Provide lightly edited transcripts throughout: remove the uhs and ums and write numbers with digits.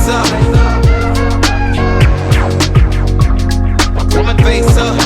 face up. Pull my face up.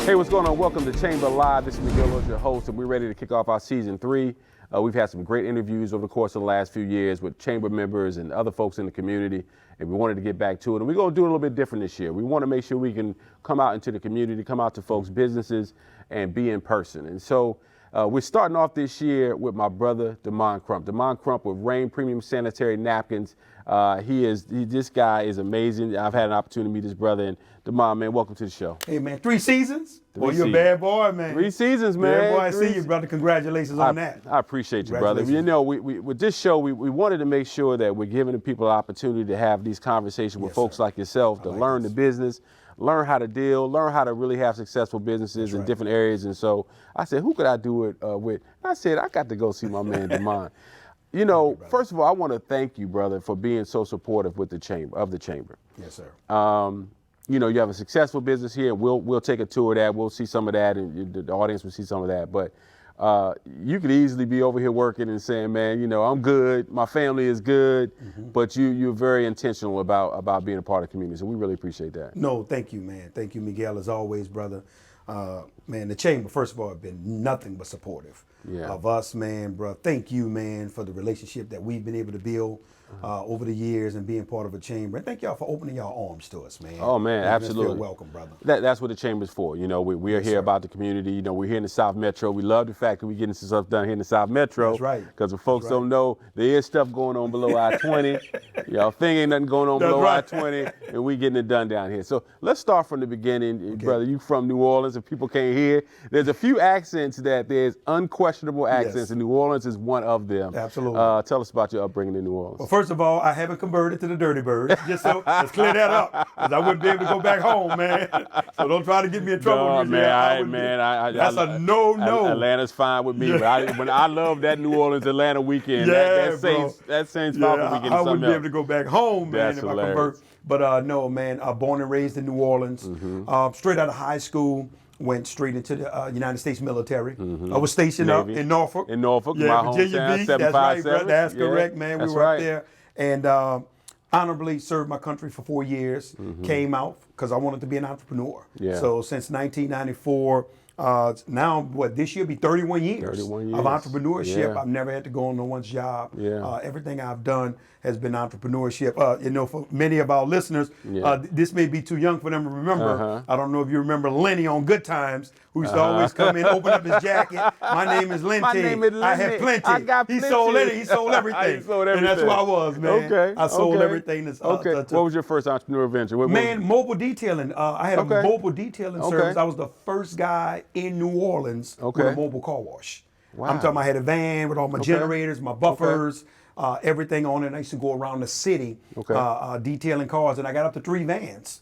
Hey, what's going on? Welcome to Chamber Live. This is Miguel Lloyd, your host, and we're ready to kick off our season 3. We've had some great interviews over the course of the last few years with chamber members and other folks in the community, and we wanted to get back to it. And we're going to do it a little bit different this year. We want to make sure we can come out into the community, come out to folks' businesses, and be in person. And so we're starting off this year with my brother, Demond Crump. Demond Crump with Reign Premium Sanitary Napkins. This guy is amazing. I've had an opportunity to meet his brother. And Demond, man, welcome to the show. Hey, man, 3 seasons? Boy, you're a bad boy, man. 3 seasons, man. Bad boy, I see you, brother. Congratulations on that. I appreciate you, brother. You know, with this show, we wanted to make sure that we're giving the people an opportunity to have these conversations with folks like yourself, to learn the business, learn how to deal, learn how to really have successful businesses in different areas. And so I said, who could I do it with? I said, I got to go see my man, Demond. You know, first of all, I want to thank you, brother, for being so supportive with the chamber. Yes, sir. You know, you have a successful business here. We'll take a tour of that. We'll see some of that, and the audience will see some of that. But you could easily be over here working and saying, man, you know, I'm good. My family is good. But you're very intentional about being a part of the community. So we really appreciate that. No, thank you, man. Thank you, Miguel, as always, brother. Man, the chamber, first of all, have been nothing but supportive of us, man, bro. Thank you, man, for the relationship that we've been able to build over the years and being part of a chamber. And thank y'all for opening y'all arms to us, man. Oh, man, absolutely. Feel welcome, brother. That's what the chamber's for. You know, we are here about the community. You know, we're here in the South Metro. We love the fact that we're getting some stuff done here in the South Metro. That's right. Because if folks don't know, there is stuff going on below I-20. Y'all think ain't nothing going on below I-20, and we getting it done down here. So let's start from the beginning. Brother, you from New Orleans. If people can't hear, there's a few accents that there's unquestionable accents, and New Orleans is one of them. Absolutely. Tell us about your upbringing in New Orleans. Well, first of all, I haven't converted to the Dirty Birds. Just so let's clear that up, because I wouldn't be able to go back home, man. So don't try to get me in trouble. No, man, that's a no. Atlanta's fine with me, but I love that New Orleans Atlanta weekend. That Saints Falcons weekend. I wouldn't be able to go back home, man, if I convert. But no, man, born and raised in New Orleans. Straight out of high school, went straight into the United States military. I was stationed up in Norfolk. In Norfolk, my Virginia hometown, Beach. That's right, brother. That's correct, man. We were up there. And honorably served my country for 4 years, came out because I wanted to be an entrepreneur. So since 1994, now this year be 31 years of entrepreneurship. I've never had to go on no one's job. Everything I've done has been entrepreneurship. You know, for many of our listeners, this may be too young for them to remember. I don't know if you remember Lenny on Good Times, who used to always come in, open up his jacket. My name is Lenny. I have plenty. I got he plenty. sold it. He sold everything. And that's who I was, man. I sold everything. What was your first entrepreneur venture? Mobile detailing. I had a mobile detailing service. I was the first guy in New Orleans with a mobile car wash. I'm talking, I had a van with all my generators, my buffers, everything on it. And I used to go around the city detailing cars, and I got up to 3 vans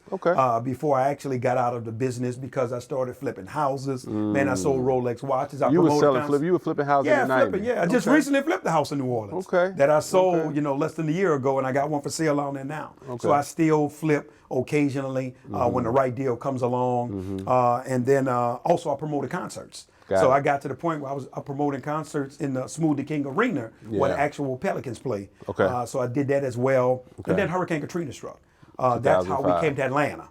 before I actually got out of the business, because I started flipping houses. Man, I sold Rolex watches. You were flipping houses in the 90s. I just recently flipped the house in New Orleans that I sold, less than a year ago, and I got one for sale on there now. So I still flip occasionally when the right deal comes along. And then also I promoted concerts. So I got to the point where I was promoting concerts in the Smoothie King Arena where the actual Pelicans play. So I did that as well. And then Hurricane Katrina struck. That's how we came to Atlanta.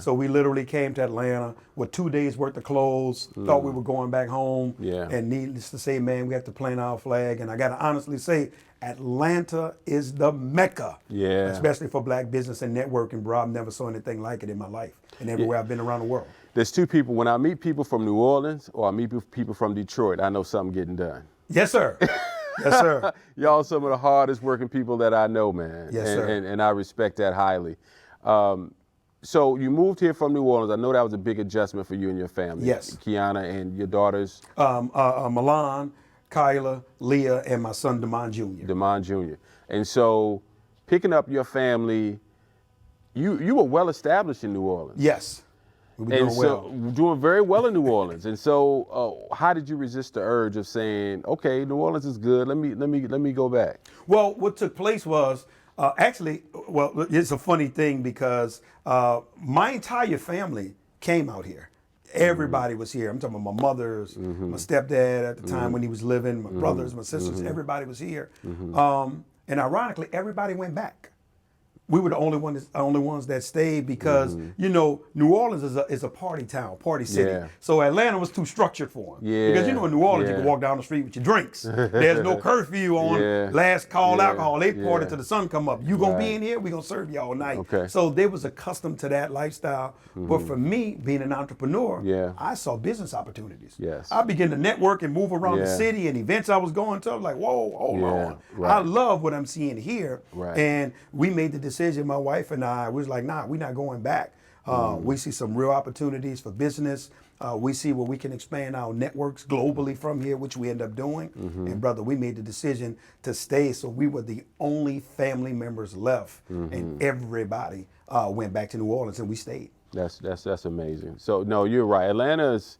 So we literally came to Atlanta with 2 days worth of clothes, thought we were going back home. And needless to say, man, we have to plant our flag. And I got to honestly say, Atlanta is the Mecca, especially for black business and networking, bro. I've never saw anything like it in my life and everywhere I've been around the world. there's two people. When I meet people from New Orleans or I meet people from Detroit, I know something getting done. Yes, sir. Yes, sir. Y'all some of the hardest working people that I know, man. Yes, sir. And I respect that highly. So you moved here from New Orleans. I know that was a big adjustment for you and your family. Yes. Kiana and your daughters. Milan, Kyla, Leah, and my son Demond Jr. Demond Jr. And so picking up your family, you were well established in New Orleans. Yes. We were doing well. Doing very well in New Orleans. And so how did you resist the urge of saying, okay, New Orleans is good, let me go back? Well, what took place was it's a funny thing because my entire family came out here. Everybody was here. I'm talking about my mother's, my stepdad at the time when he was living, my brothers, my sisters, everybody was here. And ironically, everybody went back. We were the only ones that stayed because, you know, New Orleans is a party town, party city. Yeah. So Atlanta was too structured for them. Yeah. Because, you know, in New Orleans, you can walk down the street with your drinks. There's no curfew on last call alcohol. They party till the sun come up. You going to be in here, we going to serve you all night. Okay. So they was accustomed to that lifestyle. But for me, being an entrepreneur, I saw business opportunities. Yes. I began to network and move around the city and events I was going to. I was like, whoa, hold on. Right. I love what I'm seeing here. Right. And we made the decision, my wife and I was like, nah, we're not going back. We see some real opportunities for business. We see where we can expand our networks globally from here, which we end up doing. And brother, we made the decision to stay. So we were the only family members left, and everybody went back to New Orleans, and we stayed. That's amazing. So no, you're right. Atlanta's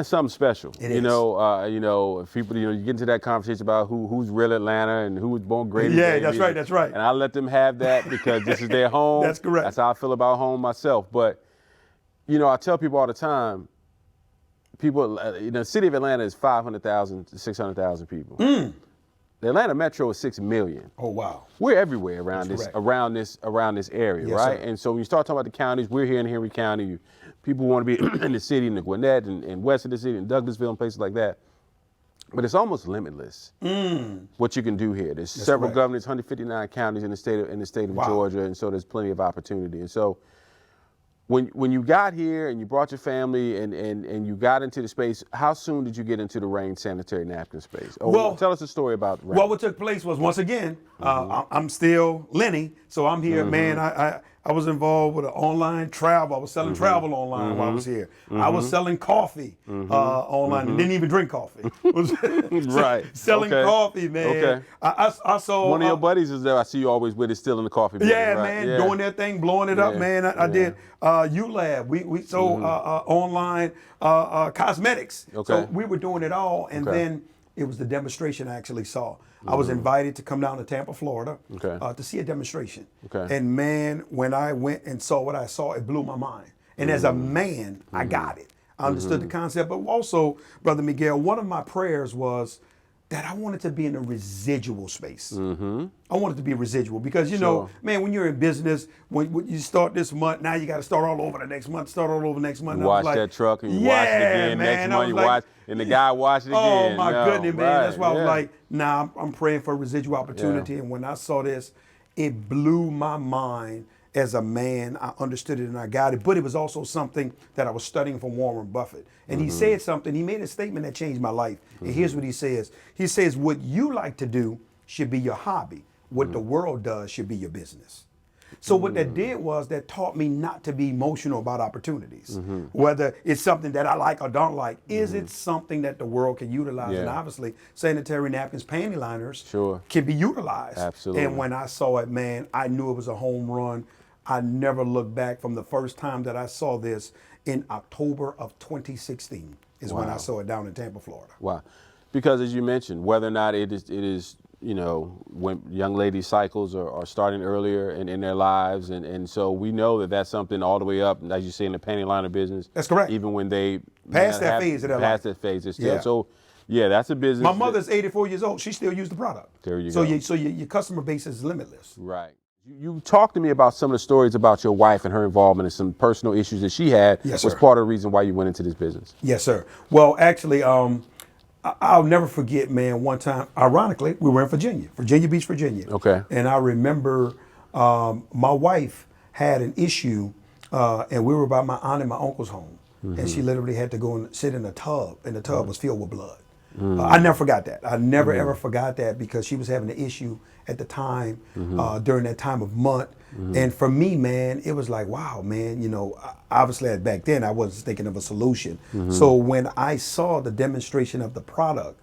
something special. It is. If people, you get into that conversation about who's real Atlanta and who was born great. Yeah, that's right. That's right. And I let them have that because this is their home. That's correct. That's how I feel about home myself. But, I tell people all the time, the city of Atlanta is 500,000 to 600,000 people. The Atlanta Metro is 6 million. Oh wow. We're everywhere around That's around this area, Yes, right? sir. And so when you start talking about the counties, we're here in Henry County. People want to be in the city, in the Gwinnett, and west of the city, in Douglasville, and places like that. But it's almost limitless what you can do here. There's several governors, 159 counties in the state of Georgia, and so there's plenty of opportunity. And so when you got here and you brought your family and you got into the space, how soon did you get into the Reign Sanitary Napkin space? Tell us a story about Reign. Well, what took place was, once again, I'm still Lenny, so I'm here, man. I was involved with an online travel. I was selling travel online while I was here. I was selling coffee online and didn't even drink coffee. Selling coffee, man. Okay. I saw one of your buddies is there. I see you always with it, still in the coffee business. Yeah, man, doing their thing, blowing it up, man. I did ULab. We sold online cosmetics. Okay. So we were doing it all, and then it was the demonstration I actually saw. I was invited to come down to Tampa, Florida, to see a demonstration. And man, when I went and saw what I saw, it blew my mind. And as a man, I got it. I understood the concept. But also, Brother Miguel, one of my prayers was that I wanted to be in a residual space. I wanted to be residual because, you know, man, when you're in business, when you start this month, now you got to start all over the next month, next month. You wash that truck and you wash it again. Next month you wash, and the guy wash it again. Oh, my goodness, man. That's why I was like, nah, I'm praying for residual opportunity. And when I saw this, it blew my mind. As a man, I understood it and I got it, but it was also something that I was studying from Warren Buffett. And he said something, he made a statement that changed my life. And here's what he says. He says, what you like to do should be your hobby. What the world does should be your business. So what that did was that taught me not to be emotional about opportunities. Whether it's something that I like or don't like, is it something that the world can utilize? And obviously, sanitary napkins, panty liners can be utilized. Absolutely. And when I saw it, man, I knew it was a home run. I never looked back from the first time that I saw this in October of 2016 is when I saw it down in Tampa, Florida. Wow. Because as you mentioned, whether or not it is when young ladies' cycles are starting earlier in their lives. And so we know that that's something all the way up, as you say, in the panty liner business. That's correct. Even when they past that phase of their life. Past that phase, it's still. So, yeah, that's a business. My mother's 84 years old. She still used the product. There you go. So your customer base is limitless. Right. You talked to me about some of the stories about your wife and her involvement and some personal issues that she had. Yes, was sir. part of the reason why you went into this business. Yes, sir. Well, actually, I'll never forget, man, one time, ironically, we were in Virginia Beach, Virginia. Okay. And I remember my wife had an issue, and we were by my aunt and my uncle's home. and she literally had to go and sit in a tub, and the tub was filled with blood. I never forgot that. I never ever forgot that, because she was having an issue at the time, during that time of month. And for me, man, it was like, wow, man, you know, obviously back then I wasn't thinking of a solution. So when I saw the demonstration of the product,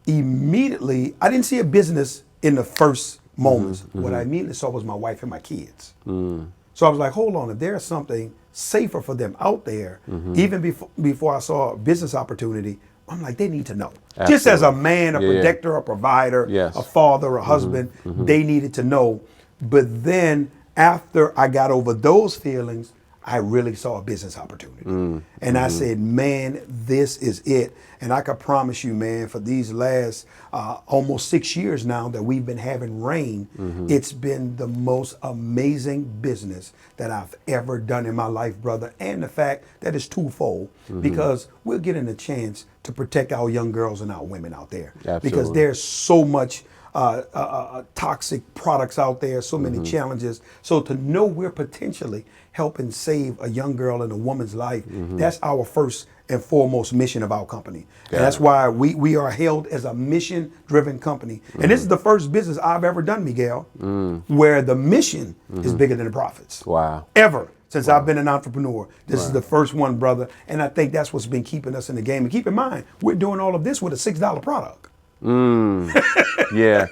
immediately, I didn't see a business in the first moments. What I immediately saw was my wife and my kids. So I was like, hold on, if there's something safer for them out there, even before I saw a business opportunity, I'm like, they need to know. Absolutely. Just as a man, a protector, a provider, a father, a husband, they needed to know. But then after I got over those feelings, I really saw a business opportunity. And I said, man, this is it. And I can promise you, man, for these last almost 6 years now that we've been having Reign, it's been the most amazing business that I've ever done in my life, brother. And the fact that it's twofold, because we're getting a chance to protect our young girls and our women out there. Absolutely. Because there's so much toxic products out there, so many challenges. So to know we're potentially helping save a young girl and a woman's life, that's our first and foremost mission of our company. And that's why we are held as a mission-driven company. And this is the first business I've ever done, Miguel, where the mission is bigger than the profits. Wow. Ever. Since I've been an entrepreneur. This is the first one, brother. And I think that's what's been keeping us in the game. And keep in mind, we're doing all of this with a $6 product. Yeah.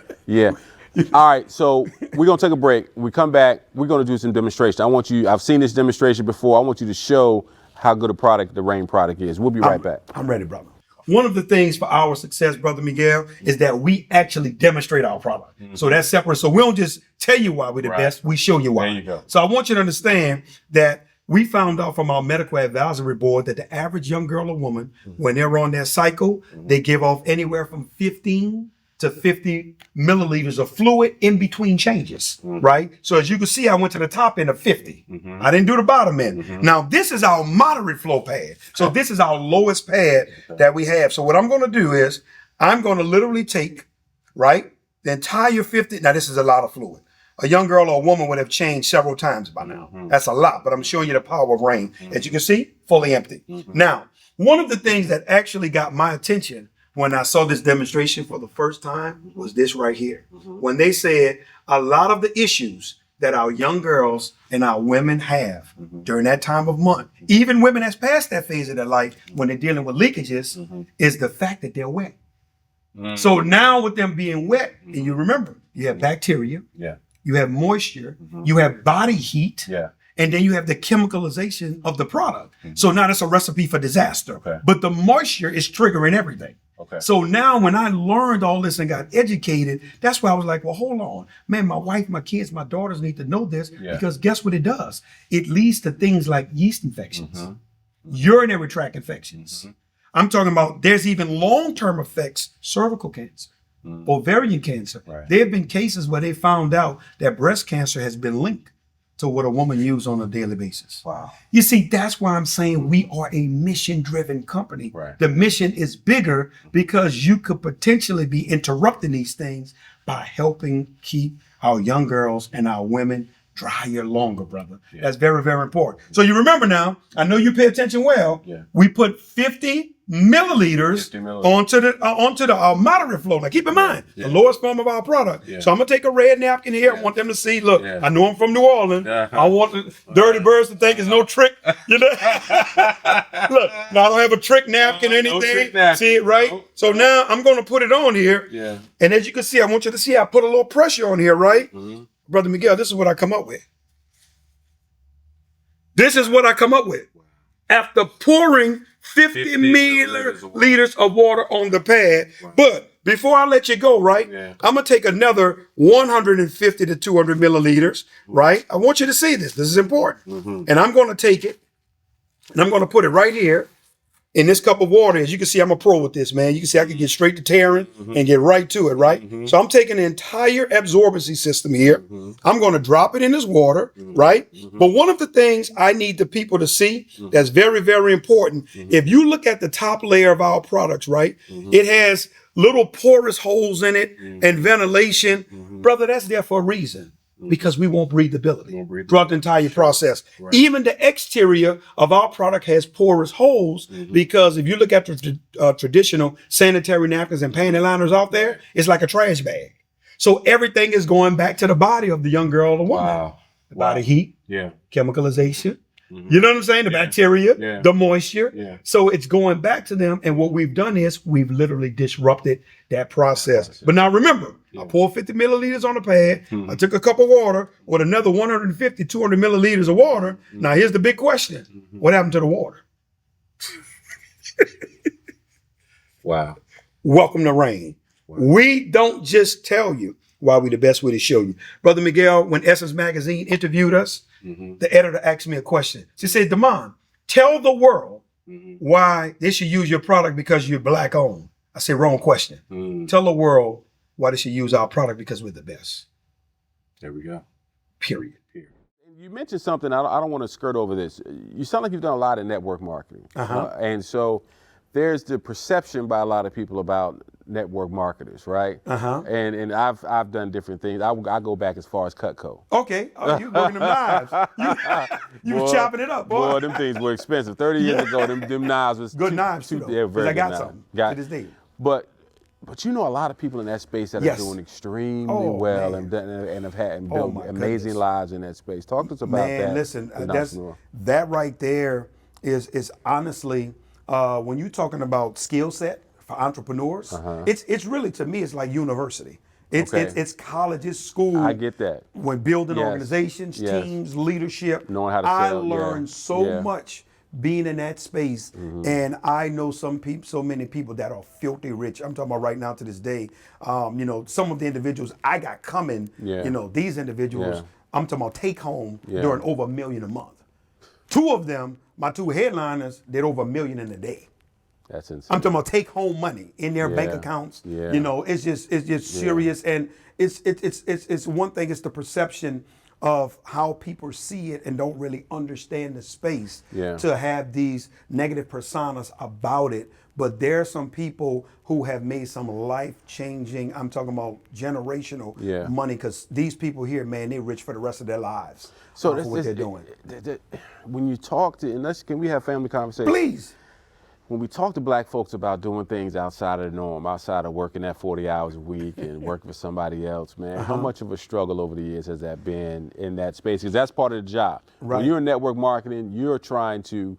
All right, so we're gonna take a break. When we come back, we're gonna do some demonstration. I've seen this demonstration before. I want you to show how good a product the Reign product is. We'll be right back. I'm ready, brother. One of the things for our success, Brother Miguel, is that we actually demonstrate our product. So that's separate. So we don't just tell you why we're the best, we show you why. There you go. So I want you to understand that we found out from our medical advisory board that the average young girl or woman, when they're on their cycle, they give off anywhere from 15 to 50 milliliters of fluid in between changes, right? So as you can see, I went to the top end of 50. I didn't do the bottom end. Now, this is our moderate flow pad. So this is our lowest pad that we have. So what I'm gonna do is, I'm gonna literally take, right, the entire 50, now this is a lot of fluid. A young girl or a woman would have changed several times by now. That's a lot, but I'm showing you the power of Reign. As you can see, fully empty. Now, one of the things that actually got my attention when I saw this demonstration for the first time was this right here. When they said a lot of the issues that our young girls and our women have during that time of month, even women that's past that phase of their life when they're dealing with leakages, is the fact that they're wet. So now with them being wet, and you remember, you have bacteria, you have moisture, you have body heat, and then you have the chemicalization of the product. So now that's a recipe for disaster. But the moisture is triggering everything. So now when I learned all this and got educated, that's why I was like, well, hold on. Man, my wife, my kids, my daughters need to know this, because guess what it does? It leads to things like yeast infections, urinary tract infections. I'm talking about there's even long-term effects, cervical cancer, ovarian cancer. There have been cases where they found out that breast cancer has been linked to what a woman uses on a daily basis. Wow. You see, that's why I'm saying we are a mission-driven company. The mission is bigger because you could potentially be interrupting these things by helping keep our young girls and our women drier longer, brother. That's very, very important. So you remember now, I know you pay attention well, we put 50 milliliters onto the moderate flow. Now keep in mind, the lowest form of our product. So I'm gonna take a red napkin here. I want them to see, look, I know I'm from New Orleans. I want the dirty birds to think it's no trick. You know? Look, now I don't have a trick napkin or anything. No trick napkin. See it, right? No. So now I'm gonna put it on here. And as you can see, I want you to see I put a little pressure on here, right? Brother Miguel, this is what I come up with. This is what I come up with. After pouring 50 milliliters of water on the pad. But before I let you go, right, I'm going to take another 150 to 200 milliliters, right? I want you to see this. This is important. And I'm going to take it and I'm going to put it right here in this cup of water. As you can see, I'm a pro with this, man. You can see I can get straight to tearing and get right to it, right? So I'm taking the entire absorbency system here. I'm going to drop it in this water, right? But one of the things I need the people to see that's very, very important, if you look at the top layer of our products, right, it has little porous holes in it and ventilation. Brother, that's there for a reason. because we want breathability throughout the entire process. Right. Even the exterior of our product has porous holes because if you look at the traditional sanitary napkins and panty liners out there, it's like a trash bag. So everything is going back to the body of the young girl or the woman. Wow. The body heat, chemicalization, you know what I'm saying? The bacteria, the moisture. Yeah. So it's going back to them. And what we've done is we've literally disrupted that process. But now remember, I poured 50 milliliters on the pad. I took a cup of water with another 150, 200 milliliters of water. Now here's the big question. What happened to the water? Wow. Welcome to Reign. Wow. We don't just tell you why we the best way to show you. Brother Miguel, when Essence Magazine interviewed us, the editor asked me a question. She said, Demond, tell the world why they should use your product because you're black owned. I said, wrong question. Tell the world why they should use our product because we're the best. There we go. Period. You mentioned something, I don't want to skirt over this. You sound like you've done a lot of network marketing. And so there's the perception by a lot of people about network marketers, right? And I've done different things. I go back as far as Cutco. Okay, you working them knives. You was chopping it up, boy. Boy, them things were expensive. 30 years ago, them knives was good knives too. Yeah, very I got good some to this day. But you know a lot of people in that space that are doing extremely well and have had and built amazing lives in that space. Talk to us about that. Man, listen, that right there is honestly when you're talking about skill set for entrepreneurs, it's really, to me, it's like university. It's college, it's school. I get that. When building organizations, teams, leadership, knowing how to I sell. learned so much being in that space, and I know so many people that are filthy rich. I'm talking about right now to this day. You know, some of the individuals I got coming. You know, these individuals. I'm talking about take home during over $1 million a month. Two of them, my two headliners, did over $1 million in a day. That's insane. I'm talking about take home money in their bank accounts. You know, it's just serious, and it's one thing. It's the perception of how people see it and don't really understand the space to have these negative personas about it. But there are some people who have made some life-changing, I'm talking about generational money, because these people here, man, they're rich for the rest of their lives. So for what they're doing. When you talk to, and can we have family conversations? Please. When we talk to black folks about doing things outside of the norm, outside of working that 40 hours a week and working for somebody else, man, how much of a struggle over the years has that been in that space? Because that's part of the job. Right. When you're in network marketing, you're trying to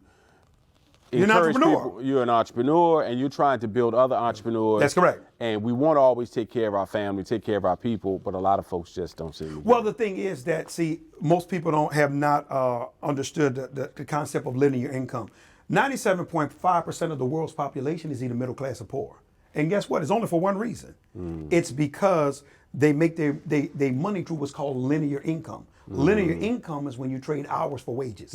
encourage people. You're an entrepreneur, and you're trying to build other entrepreneurs. That's correct. And we want to always take care of our family, take care of our people, but a lot of folks just don't seem to do Well, the thing is that, see, most people have not understood the concept of linear income. 97.5% of the world's population is either middle class or poor. And guess what? It's only for one reason. It's because they make their money through what's called linear income. Linear income is when you trade hours for wages.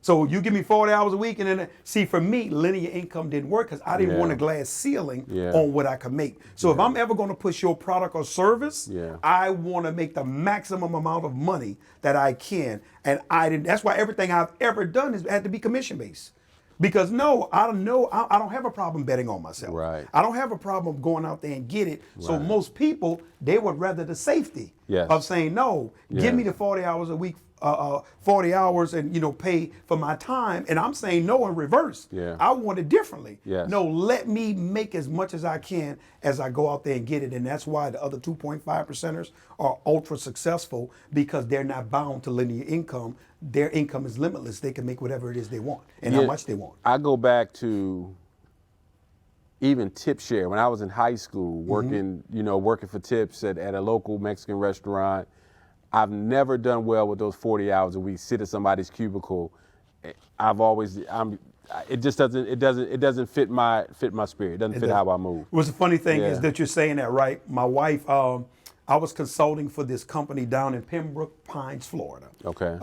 So you give me 40 hours a week, and then, see, for me, linear income didn't work because I didn't want a glass ceiling on what I could make. So if I'm ever going to push your product or service, I want to make the maximum amount of money that I can. And that's why everything I've ever done has had to be commission based. Because I don't have a problem betting on myself. Right. I don't have a problem going out there and get it. Right. So most people, they would rather the safety of saying, no, give me the 40 hours a week, 40 hours and, pay for my time. And I'm saying no in reverse. I want it differently. No, let me make as much as I can as I go out there and get it. And that's why the other 2.5%ers are ultra successful, because they're not bound to linear income. Their income is limitless. They can make whatever it is they want and how much they want. I go back to even tip share. When I was in high school, working for tips at a local Mexican restaurant, I've never done well with those 40 hours a week, sit at somebody's cubicle. It doesn't fit my spirit. It doesn't fit how I move. What's the funny thing is that you're saying that, right? My wife, I was consulting for this company down in Pembroke Pines, Florida. Okay.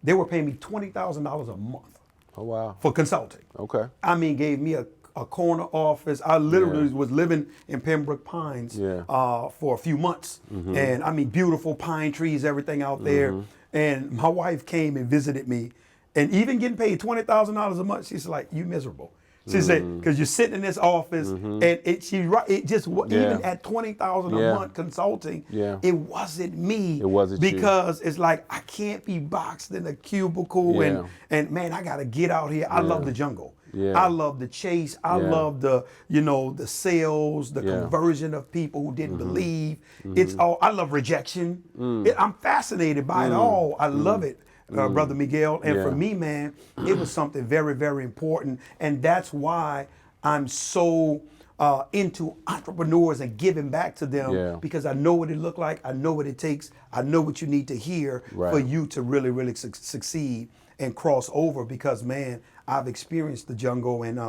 They were paying me $20,000 a month. Oh, wow. For consulting. Okay. I mean, gave me a corner office. I literally was living in Pembroke Pines for a few months. And I mean, beautiful pine trees, everything out there. And my wife came and visited me. And even getting paid $20,000 a month, she's like, you miserable. She said, because you're sitting in this office, and even at $20,000 a month consulting, it wasn't me. It wasn't because it's like I can't be boxed in a cubicle, and man, I gotta get out here. I love the jungle. I love the chase. I love the the sales, the conversion of people who didn't believe. It's all. I love rejection. I'm fascinated by it all. I love it. Brother Miguel. And for me, man, it was something very, very important. And that's why I'm so into entrepreneurs and giving back to them, because I know what it look like. I know what it takes. I know what you need to hear for you to really, really succeed and cross over, because, man, I've experienced the jungle, and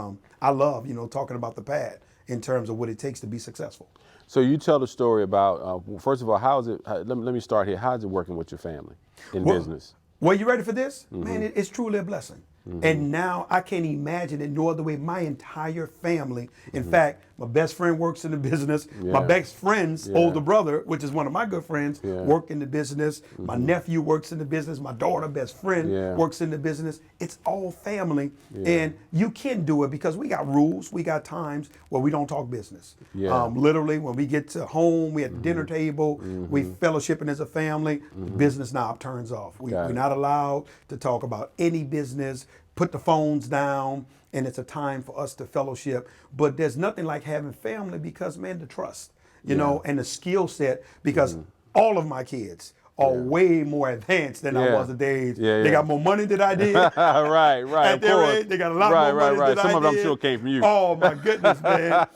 I love, talking about the path in terms of what it takes to be successful. So you tell the story about, first of all, how is it, let me start here. How is it working with your family in business? Well, you ready for this? Man, it's truly a blessing. And now I can't imagine it no other way. My entire family, in fact, my best friend works in the business. My best friend's older brother, which is one of my good friends, work in the business. My nephew works in the business. My daughter, best friend, works in the business. It's all family. And you can do it because we got rules. We got times where we don't talk business. Literally, when we get to home, we at the dinner table, we fellowshipping as a family, the business knob turns off. We're not allowed to talk about any business, put the phones down, and it's a time for us to fellowship. But there's nothing like having family, because, man, the trust, and the skill set, because all of my kids are way more advanced than I was at their age. They got more money than I did. right. At their age, they got a lot more money than I did. Some of them sure came from you. Oh, my goodness, man.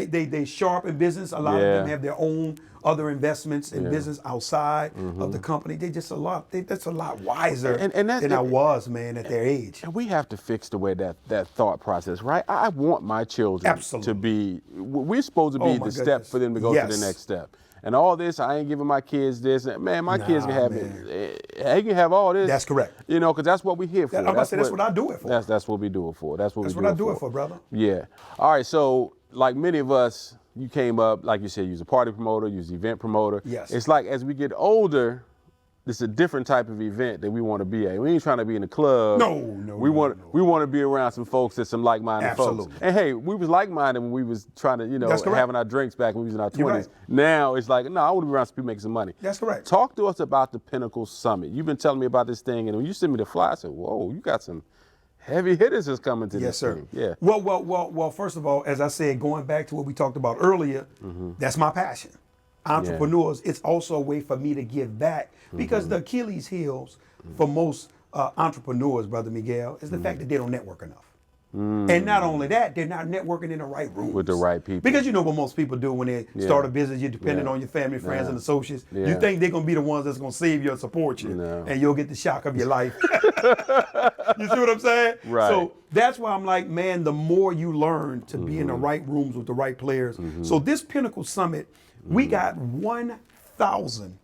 They sharp in business. A lot of them have their own other investments in business outside of the company. They just that's a lot wiser than I was, man, at their age. And we have to fix the way that thought process, right? I want my children to be, we're supposed to be the step for them to go to the next step. And all this, I ain't giving my kids this. Man, my kids can have it. They can have all this. That's correct. Because that's what we're here for. I'm about to say, that's what I do it for. That's what we do it for. That's what I do it for, brother. Yeah. All right, so like many of us, you came up, like you said, you was a party promoter, you was an event promoter. Yes. It's like as we get older, it's a different type of event that we want to be at. We ain't trying to be in the club. No. We want to be around some folks that's some like-minded folks. And hey, we was like-minded when we was trying to, having our drinks back when we was in our 20s. Right. Now it's like, no, I want to be around some people making some money. That's correct. Talk to us about the Pinnacle Summit. You've been telling me about this thing, and when you sent me the flyer, I said, whoa, you got some heavy hitters that's coming to this thing. Yeah. Well, first of all, as I said, going back to what we talked about earlier, that's my passion. Entrepreneurs, it's also a way for me to give back, because the Achilles heels for most entrepreneurs, Brother Miguel, is the fact that they don't network enough. And not only that, they're not networking in the right rooms. With the right people. Because you know what most people do when they start a business, you're dependent on your family, friends, and associates. You think they're going to be the ones that's going to save you and support you, and you'll get the shock of your life. You see what I'm saying? Right. So that's why I'm like, man, the more you learn to be in the right rooms with the right players. So this Pinnacle Summit, we got 1,000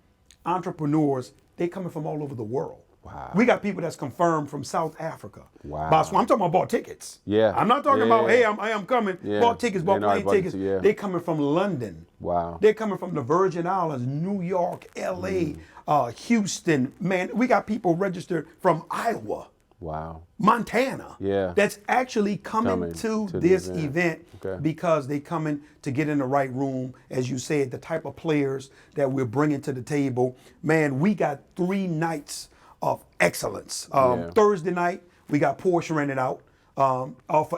entrepreneurs. They coming from all over the world. Wow. We got people that's confirmed from South Africa. Wow. I'm talking about bought tickets. Yeah. I'm not talking about, hey, I am coming. Yeah. Bought tickets, bought plane tickets. They coming from London. Wow. They're coming from the Virgin Islands, New York, LA, Houston. Man, we got people registered from Iowa. Wow. Montana. Yeah. That's actually coming to this event because they coming to get in the right room. As you said, the type of players that we're bringing to the table. Man, we got 3 nights of excellence. Thursday night, we got Porsche rented out.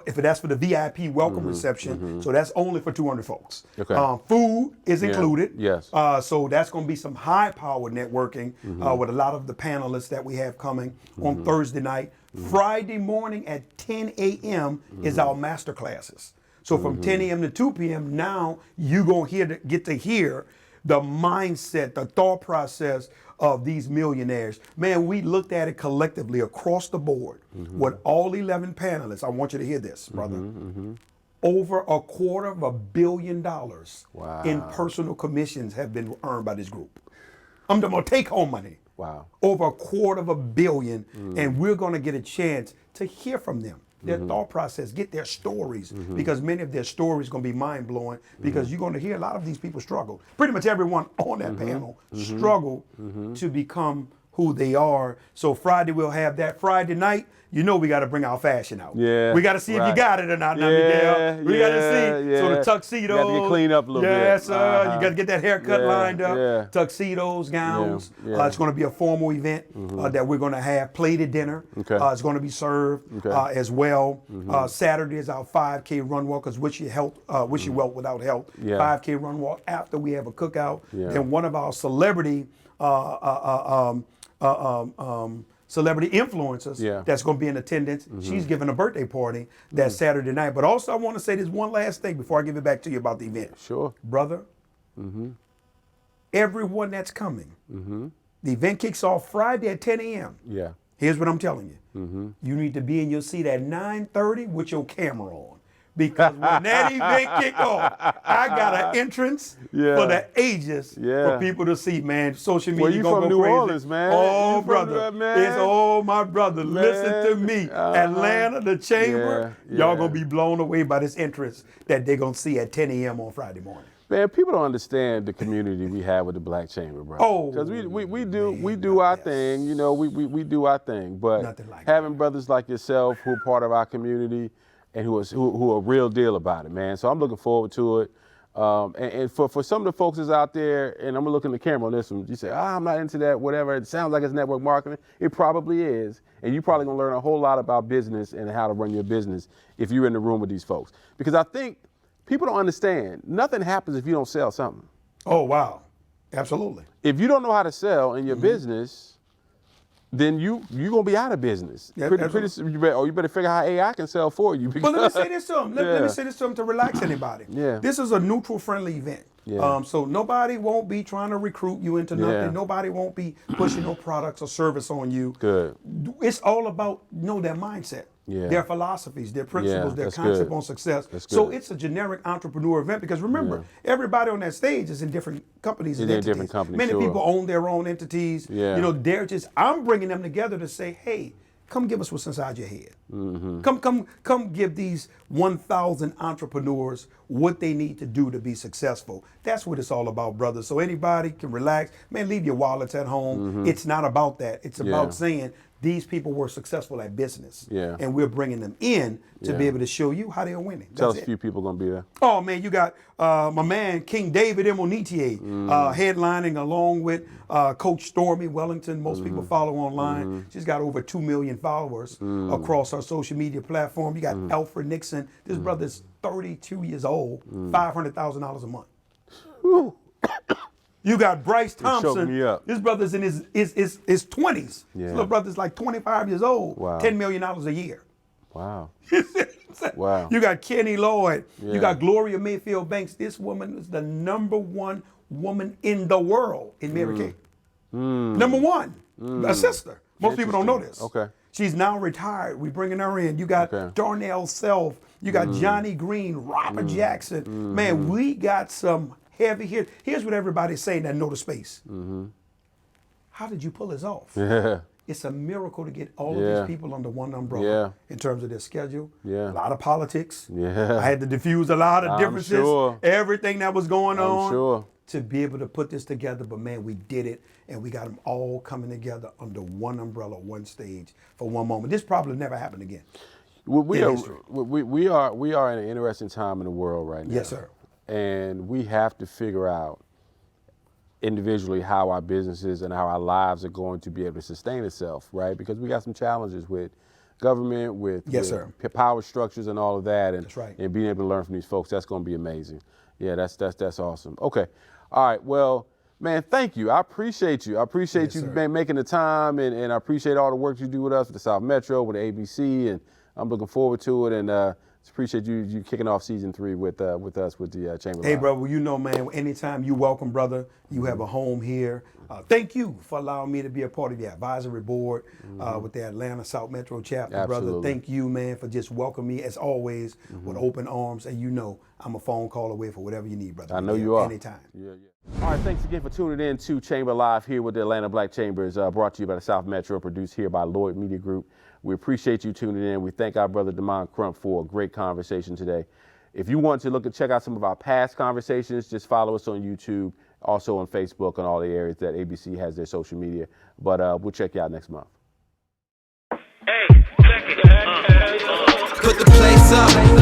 If that's for the VIP welcome reception, so that's only for 200 folks. Okay. Food is included. Yes. So that's going to be some high-powered networking with a lot of the panelists that we have coming on Thursday night. Friday morning at 10 a.m. is our master classes. So from 10 a.m. to 2 p.m. now you're going to get to hear the mindset, the thought process of these millionaires. Man, we looked at it collectively across the board with all 11 panelists. I want you to hear this, brother. Over $250 million in personal commissions have been earned by this group. I'm talking about take-home money. Wow. Over $250 million, and we're going to get a chance to hear from them. Their thought process, get their stories, because many of their stories are going to be mind-blowing, because you're going to hear a lot of these people struggle. Pretty much everyone on that panel struggled to become who they are. So Friday we'll have that. Friday night, you know we got to bring our fashion out. Yeah. We got to see if you got it or not, Miguel. We got to see. So the tuxedos. You got to get cleaned up a little bit. Yes, sir. You got to get that haircut lined up. Yeah. Tuxedos, gowns. It's going to be a formal event that we're going to have. Plated dinner. Okay. It's going to be served as well. Saturday is our 5K run walk, because wish you wealth without health. 5K run walk after we have a cookout. Then one of our celebrity celebrity influencers that's going to be in attendance. She's giving a birthday party that Saturday night. But also I want to say this one last thing before I give it back to you about the event. Sure. Brother, everyone that's coming, the event kicks off Friday at 10 a.m. Yeah. Here's what I'm telling you. You need to be in your seat at 9:30 with your camera on. Because when that event kick off, I got an entrance for the ages for people to see, man. Social media, well, you gonna from go New crazy. Orleans, man. Oh, you brother. Man. It's my brother. Man. Listen to me. Atlanta, the Chamber, y'all gonna be blown away by this entrance that they're gonna see at 10 a.m. on Friday morning. Man, people don't understand the community we have with the Black Chamber, bro. Oh, because we do our thing, you know, we do our thing. But having brothers like yourself who are part of our community and who are real deal about it, man. So I'm looking forward to it. And for some of the folks that's out there, and I'm gonna look in the camera on this one, you say, I'm not into that, whatever. It sounds like it's network marketing. It probably is. And you're probably gonna learn a whole lot about business and how to run your business if you're in the room with these folks. Because I think people don't understand, nothing happens if you don't sell something. Oh, wow. Absolutely. If you don't know how to sell in your business, then you're going to be out of business. Yeah, you better figure out how AI can sell for you. But let me say this to them. Let me say this to them to relax anybody. This is a neutral, friendly event. So nobody won't be trying to recruit you into nothing. Nobody won't be pushing no products or service on you. Good. It's all about their mindset, their philosophies, their principles, their concept on success. So it's a generic entrepreneur event because remember, everybody on that stage is in different companies and entities. Different companies, Many people own their own entities. I'm bringing them together to say, hey, come give us what's inside your head. Come give these 1,000 entrepreneurs what they need to do to be successful. That's what it's all about, brother. So anybody can relax. Man, leave your wallets at home. It's not about that. It's about saying these people were successful at business. And we're bringing them in to be able to show you how they're winning. Tell us a few people going to be there. Oh, man, you got my man, King David Emonitier, headlining along with Coach Stormy Wellington. Most people follow online. She's got over 2 million followers across her social media platform. You got Alfred Nixon. This brother's 32 years old, $500,000 a month. You got Bryce Thompson. This brother's in his 20s. This little brother's like 25 years old. $10 million a year. Wow. Wow. You got Kenny Lloyd. You got Gloria Mayfield Banks. This woman is the #1 woman in the world in Mary Kay. #1. A sister. Most people don't know this. Okay. She's now retired. We're bringing her in. You got Darnell Self. You got Johnny Green, Robert Jackson. Man, we got some heavy here. Here's what everybody's saying that know the space. How did you pull this off? It's a miracle to get all of these people under one umbrella in terms of their schedule. A lot of politics. I had to diffuse a lot of differences. Everything that was going on to be able to put this together. But man, we did it, and we got them all coming together under one umbrella, one stage for one moment. This probably never happened again. We are in an interesting time in the world right now. Yes, sir. And we have to figure out individually how our businesses and how our lives are going to be able to sustain itself, right? Because we got some challenges with government, with power structures and all of that, and, and being able to learn from these folks. That's going to be amazing. Yeah, that's awesome. Okay, all right. Well, man, thank you. I appreciate you. I appreciate you making the time, and I appreciate all the work you do with us with the South Metro, with the ABC, and I'm looking forward to it. And appreciate you kicking off season 3 with us with the Chamber. Hey, bro, well, you know, man, anytime you welcome, brother, you have a home here. Thank you for allowing me to be a part of your advisory board with the Atlanta South Metro chapter, brother. Thank you, man, for just welcoming me as always with open arms. And you know, I'm a phone call away for whatever you need, brother. I know you are. Anytime. All right, thanks again for tuning in to Chamber Live here with the Atlanta Black Chambers, brought to you by the South Metro, produced here by Lloyd Media Group. We appreciate you tuning in. We thank our brother Demond Crump for a great conversation today. If you want to check out some of our past conversations, just follow us on YouTube also on Facebook and all the areas that ABC has their social media. But we'll check you out next month. Put the place up.